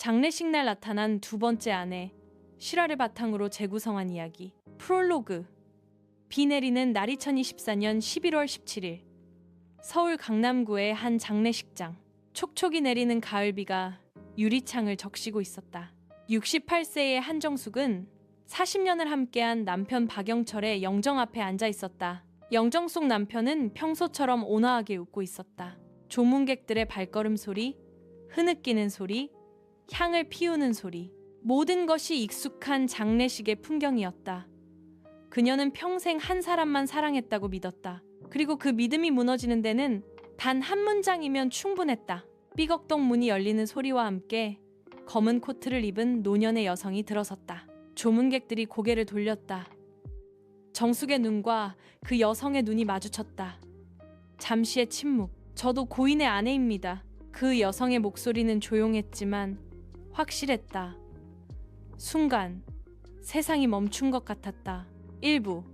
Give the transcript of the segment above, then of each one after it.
장례식 날 나타난 두 번째 아내, 실화를 바탕으로 재구성한 이야기. 프롤로그. 비 내리는 날 2024년 11월 17일. 서울 강남구의 한 장례식장. 촉촉이 내리는 가을비가 유리창을 적시고 있었다. 68세의 한정숙은 40년을 함께한 남편 박영철의 영정 앞에 앉아 있었다. 영정 속 남편은 평소처럼 온화하게 웃고 있었다. 조문객들의 발걸음 소리, 흐느끼는 소리, 향을 피우는 소리. 모든 것이 익숙한 장례식의 풍경이었다. 그녀는 평생 한 사람만 사랑했다고 믿었다. 그리고 그 믿음이 무너지는 데는 단 한 문장이면 충분했다. 삐걱덕 문이 열리는 소리와 함께 검은 코트를 입은 노년의 여성이 들어섰다. 조문객들이 고개를 돌렸다. 정숙의 눈과 그 여성의 눈이 마주쳤다. 잠시의 침묵. 저도 고인의 아내입니다. 그 여성의 목소리는 조용했지만 확실했다. 순간 세상이 멈춘 것 같았다. 일부.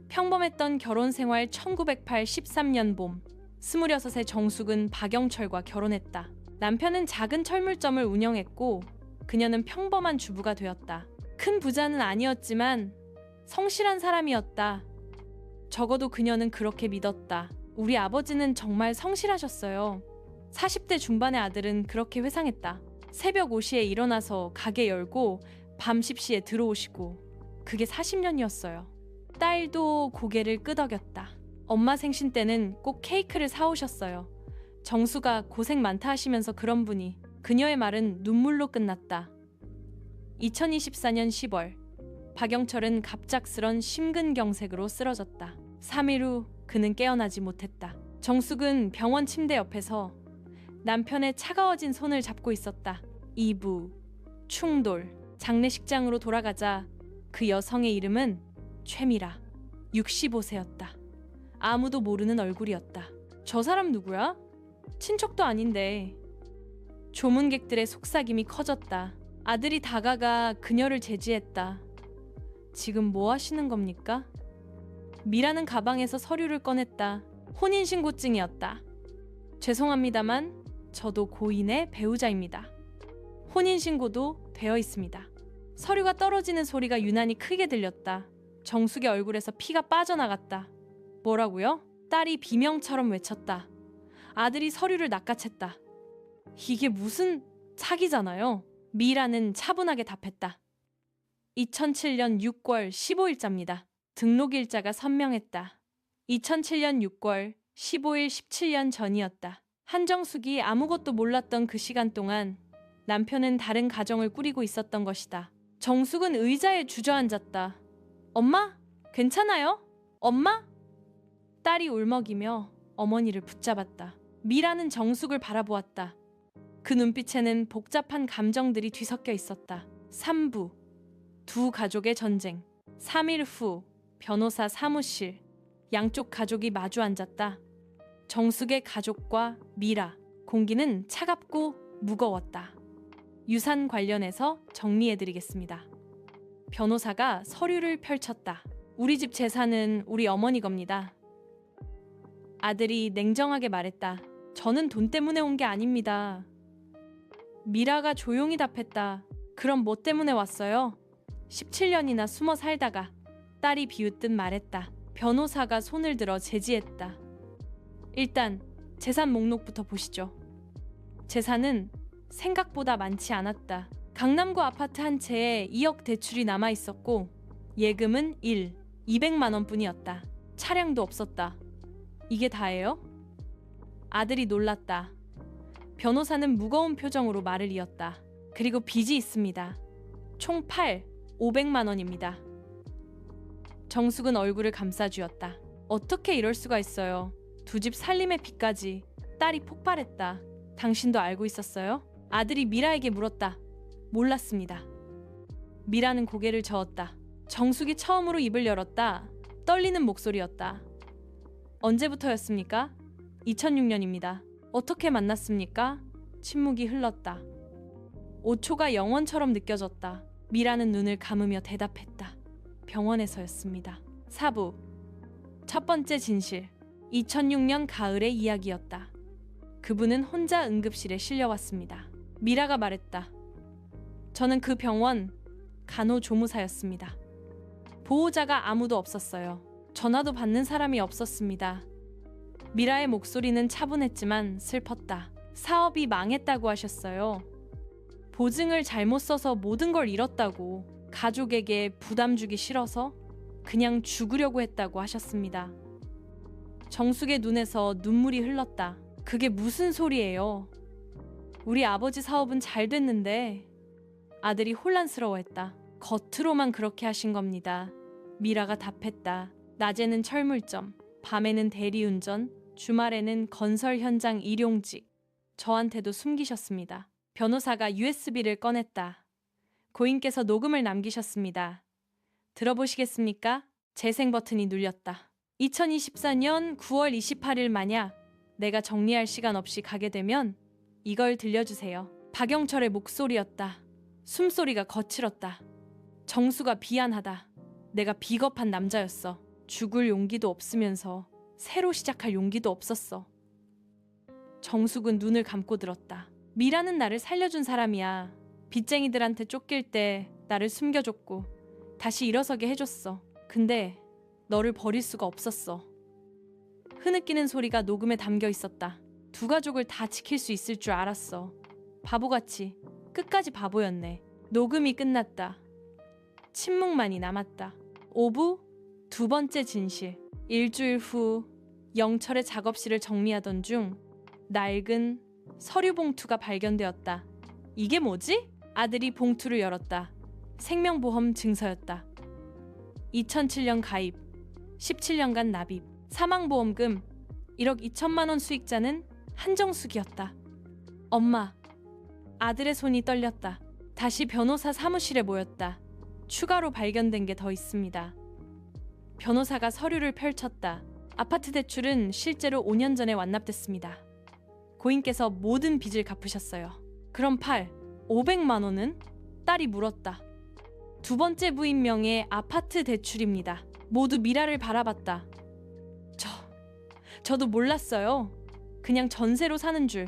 평범했던 결혼 생활 1983년 봄. 26의 정숙은 박영철과 결혼했다. 남편은 작은 철물점을 운영했고 그녀는 평범한 주부가 되었다. 큰 부자는 아니었지만 성실한 사람이었다. 적어도 그녀는 그렇게 믿었다. 우리 아버지는 정말 성실하셨어요. 40대 중반의 아들은 그렇게 회상했다. 새벽 5시에 일어나서 가게 열고 밤 10시에 들어오시고 그게 40년이었어요. 딸도 고개를 끄덕였다. 엄마 생신 때는 꼭 케이크를 사오셨어요. 정수가 고생 많다 하시면서 그런 분이. 그녀의 말은 눈물로 끝났다. 2024년 10월 박영철은 갑작스런 심근경색으로 쓰러졌다. 3일 후 그는 깨어나지 못했다. 정숙은 병원 침대 옆에서 남편의 차가워진 손을 잡고 있었다. 2부. 충돌. 장례식장으로 돌아가자 그 여성의 이름은 최미라. 65세였다. 아무도 모르는 얼굴이었다. 저 사람 누구야? 친척도 아닌데. 조문객들의 속삭임이 커졌다. 아들이 다가가 그녀를 제지했다. 지금 뭐 하시는 겁니까? 미라는 가방에서 서류를 꺼냈다. 혼인신고증이었다. 죄송합니다만 저도 고인의 배우자입니다. 혼인신고도 되어 있습니다. 서류가 떨어지는 소리가 유난히 크게 들렸다. 정숙의 얼굴에서 피가 빠져나갔다. 뭐라고요? 딸이 비명처럼 외쳤다. 아들이 서류를 낚아챘다. 이게 무슨 사기잖아요. 미라는 차분하게 답했다. 2007년 6월 15일자입니다. 등록일자가 선명했다. 2007년 6월 15일 17년 전이었다. 한정숙이 아무것도 몰랐던 그 시간 동안 남편은 다른 가정을 꾸리고 있었던 것이다. 정숙은 의자에 주저앉았다. 엄마? 괜찮아요? 엄마? 딸이 울먹이며 어머니를 붙잡았다. 미라는 정숙을 바라보았다. 그 눈빛에는 복잡한 감정들이 뒤섞여 있었다. 3부. 두 가족의 전쟁. 3일 후 변호사 사무실. 양쪽 가족이 마주 앉았다. 정숙의 가족과 미라. 공기는 차갑고 무거웠다. 유산 관련해서 정리해드리겠습니다. 변호사가 서류를 펼쳤다. 우리 집 재산은 우리 어머니 겁니다. 아들이 냉정하게 말했다. 저는 돈 때문에 온 게 아닙니다. 미라가 조용히 답했다. 그럼 뭐 때문에 왔어요? 17년이나 숨어 살다가. 딸이 비웃듯 말했다. 변호사가 손을 들어 제지했다. 일단 재산 목록부터 보시죠. 재산은 생각보다 많지 않았다. 강남구 아파트 한 채에 2억 대출이 남아 있었고 예금은 200만 원뿐이었다. 차량도 없었다. 이게 다예요? 아들이 놀랐다. 변호사는 무거운 표정으로 말을 이었다. 그리고 빚이 있습니다. 총 500만 원입니다. 정숙은 얼굴을 감싸쥐었다. 어떻게 이럴 수가 있어요. 두 집 살림의 빚까지. 딸이 폭발했다. 당신도 알고 있었어요? 아들이 미라에게 물었다. 몰랐습니다. 미라는 고개를 저었다. 정숙이 처음으로 입을 열었다. 떨리는 목소리였다. 언제부터였습니까? 2006년입니다. 어떻게 만났습니까? 침묵이 흘렀다. 5초가 영원처럼 느껴졌다. 미라는 눈을 감으며 대답했다. 병원에서였습니다. 4부. 첫 번째 진실. 2006년 가을의 이야기였다. 그분은 혼자 응급실에 실려왔습니다. 미라가 말했다. 저는 그 병원 간호조무사였습니다. 보호자가 아무도 없었어요. 전화도 받는 사람이 없었습니다. 미라의 목소리는 차분했지만 슬펐다. 사업이 망했다고 하셨어요. 보증을 잘못 써서 모든 걸 잃었다고, 가족에게 부담 주기 싫어서 그냥 죽으려고 했다고 하셨습니다. 정숙의 눈에서 눈물이 흘렀다. 그게 무슨 소리예요? 우리 아버지 사업은 잘 됐는데. 아들이 혼란스러워했다. 겉으로만 그렇게 하신 겁니다. 미라가 답했다. 낮에는 철물점, 밤에는 대리운전, 주말에는 건설 현장 일용직. 저한테도 숨기셨습니다. 변호사가 USB를 꺼냈다. 고인께서 녹음을 남기셨습니다. 들어보시겠습니까? 재생 버튼이 눌렸다. 2024년 9월 28일 만약 내가 정리할 시간 없이 가게 되면 이걸 들려주세요. 박영철의 목소리였다. 숨소리가 거칠었다. 정수가 미안하다. 내가 비겁한 남자였어. 죽을 용기도 없으면서 새로 시작할 용기도 없었어. 정숙은 눈을 감고 들었다. 미라는 나를 살려준 사람이야. 빚쟁이들한테 쫓길 때 나를 숨겨줬고 다시 일어서게 해줬어. 근데 너를 버릴 수가 없었어. 흐느끼는 소리가 녹음에 담겨 있었다. 두 가족을 다 지킬 수 있을 줄 알았어. 바보같이 끝까지 바보였네. 녹음이 끝났다. 침묵만이 남았다. 오부 두 번째 진실. 일주일 후 영철의 작업실을 정리하던 중 낡은 서류 봉투가 발견되었다. 이게 뭐지? 아들이 봉투를 열었다. 생명보험 증서였다. 2007년 가입, 17년간 납입, 사망보험금 1억 2천만 원 수익자는 한정숙이었다. 엄마, 아들의 손이 떨렸다. 다시 변호사 사무실에 모였다. 추가로 발견된 게 더 있습니다. 변호사가 서류를 펼쳤다. 아파트 대출은 실제로 5년 전에 완납됐습니다. 고인께서 모든 빚을 갚으셨어요. 그럼 500만 원은? 딸이 물었다. 두 번째 부인 명의 아파트 대출입니다. 모두 미라를 바라봤다. 저도 몰랐어요. 그냥 전세로 사는 줄.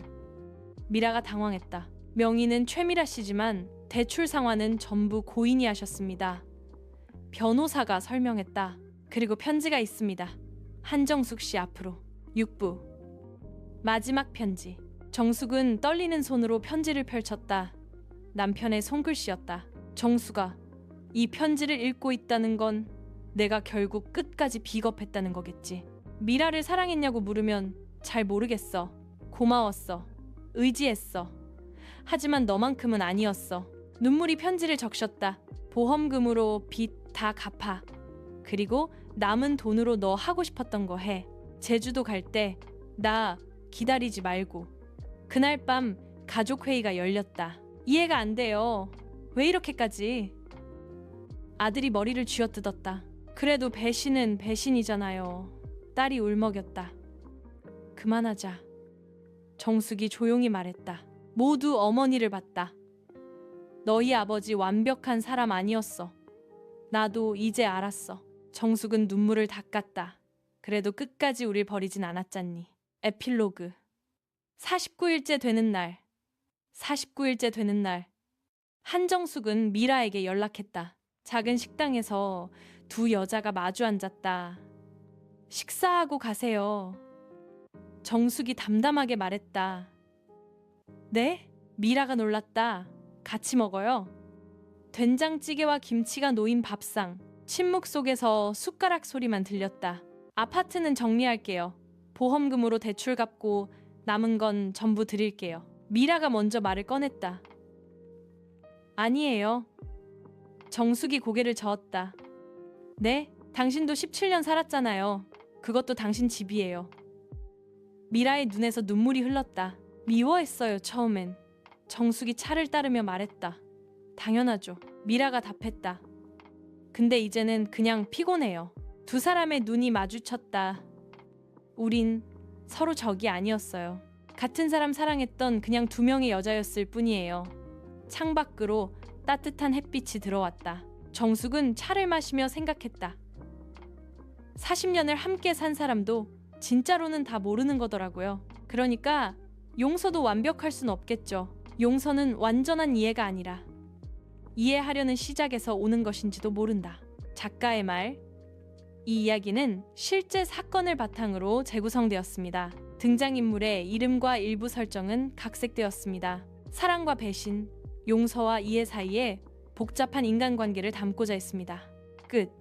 미라가 당황했다. 명의는 최미라 씨지만 대출 상환은 전부 고인이 하셨습니다. 변호사가 설명했다. 그리고 편지가 있습니다. 한정숙 씨 앞으로. 6부. 마지막 편지. 정숙은 떨리는 손으로 편지를 펼쳤다. 남편의 손글씨였다. 정수가 이 편지를 읽고 있다는 건 내가 결국 끝까지 비겁했다는 거겠지. 미라를 사랑했냐고 물으면 잘 모르겠어. 고마웠어. 의지했어. 하지만 너만큼은 아니었어. 눈물이 편지를 적셨다. 보험금으로 빚 다 갚아. 그리고 남은 돈으로 너 하고 싶었던 거 해. 제주도 갈 때 나 기다리지 말고. 그날 밤 가족회의가 열렸다. 이해가 안 돼요. 왜 이렇게까지? 아들이 머리를 쥐어뜯었다. 그래도 배신은 배신이잖아요. 딸이 울먹였다. 그만하자. 정숙이 조용히 말했다. 모두 어머니를 봤다. 너희 아버지 완벽한 사람 아니었어. 나도 이제 알았어. 정숙은 눈물을 닦았다. 그래도 끝까지 우릴 버리진 않았잖니. 에필로그. 49일째 되는 날. 49일째 되는 날. 한정숙은 미라에게 연락했다. 작은 식당에서 두 여자가 마주 앉았다. 식사하고 가세요. 정숙이 담담하게 말했다. 네? 미라가 놀랐다. 같이 먹어요. 된장찌개와 김치가 놓인 밥상. 침묵 속에서 숟가락 소리만 들렸다. 아파트는 정리할게요. 보험금으로 대출 갚고 남은 건 전부 드릴게요. 미라가 먼저 말을 꺼냈다. 아니에요. 정숙이 고개를 저었다. 네? 당신도 17년 살았잖아요. 그것도 당신 집이에요. 미라의 눈에서 눈물이 흘렀다. 미워했어요, 처음엔. 정숙이 차를 따르며 말했다. 당연하죠. 미라가 답했다. 근데 이제는 그냥 피곤해요. 두 사람의 눈이 마주쳤다. 우린 서로 적이 아니었어요. 같은 사람 사랑했던 그냥 두 명의 여자였을 뿐이에요. 창밖으로 따뜻한 햇빛이 들어왔다. 정숙은 차를 마시며 생각했다. 40년을 함께 산 사람도 진짜로는 다 모르는 거더라고요. 그러니까 용서도 완벽할 순 없겠죠. 용서는 완전한 이해가 아니라 이해하려는 시작에서 오는 것인지도 모른다. 작가의 말. 이 이야기는 실제 사건을 바탕으로 재구성되었습니다. 등장인물의 이름과 일부 설정은 각색되었습니다. 사랑과 배신, 용서와 이해 사이에 복잡한 인간관계를 담고자 했습니다. 끝.